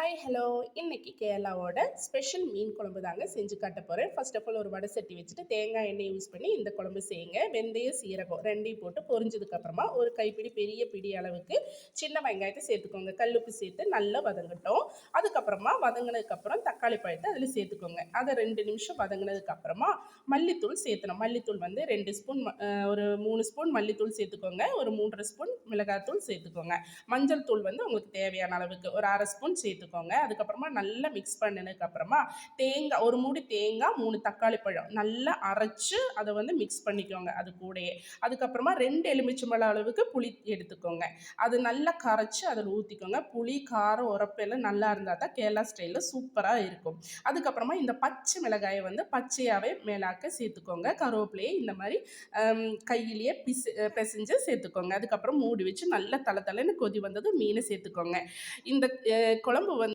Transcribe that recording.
Hi hello. இன்னைக்கு கேரளாவோட special மீன் குழம்பு தாங்க செஞ்சு காட்ட போகிறேன். ஃபர்ஸ்ட் ஆஃப் ஆல் ஒரு வடை சட்டி வச்சுட்டு தேங்காய் எண்ணெய் யூஸ் பண்ணி இந்த குழம்பு செய்யுங்க. வெந்தயம் சீரகம் ரெண்டையும் போட்டு பொரிஞ்சதுக்கப்புறமா ஒரு கைப்பிடி பெரிய பிடி அளவுக்கு சின்ன வெங்காயத்தை சேர்த்துக்கோங்க. கல்லுப்பு சேர்த்து நல்லா வதங்கட்டும். அதுக்கப்புறமா வதங்கினதுக்கப்புறம் தக்காளி பழத்தை அதில் சேர்த்துக்கோங்க. அதை 2 நிமிஷம் வதங்கினதுக்கப்புறமா மல்லித்தூள் சேர்த்தணும். மல்லித்தூள் வந்து 2 ஸ்பூன், ஒரு 3 ஸ்பூன் மல்லித்தூள் சேர்த்துக்கோங்க. ஒரு 3.5 ஸ்பூன் மிளகாத்தூள் சேர்த்துக்கோங்க. மஞ்சள் தூள் வந்து உங்களுக்கு தேவையான அளவுக்கு ஒரு 1/2 ஸ்பூன் சேர்த்துக்கோங்க. அதுக்கப்புறமா நல்லா மிக்ஸ் பண்ணினதுக்கப்புறமா தேங்காய், ஒரு மூடி தேங்காய், 3 தக்காளி பழம் நல்லா அரைச்சு அதை வந்து மிக்ஸ் பண்ணிக்கோங்க அது கூடயே. அதுக்கப்புறமா 2 எலுமிச்சம்பழம் அளவுக்கு புளி எடுத்துக்கோங்க. அது நல்லா கரைச்சி அதில் ஊற்றிக்கோங்க. புளி காரம் உரப்பெல்லாம் நல்லா இருந்தால் தான் கேரளா ஸ்டைலில் சூப்பராக இருக்கும். அதுக்கப்புறமா இந்த பச்சை மிளகாயை வந்து பச்சையாகவே மேலாக்க சேர்த்துக்கோங்க. கருவேப்பிலையை இந்த மாதிரி கையிலேயே பிசைஞ்சு சேர்த்துக்கோங்க. அதுக்கப்புறம் மூடி வச்சு நல்லா தலை தலைன்னு கொதி வந்ததும் மீனை சேர்த்துக்கோங்க. இந்த குழம்பு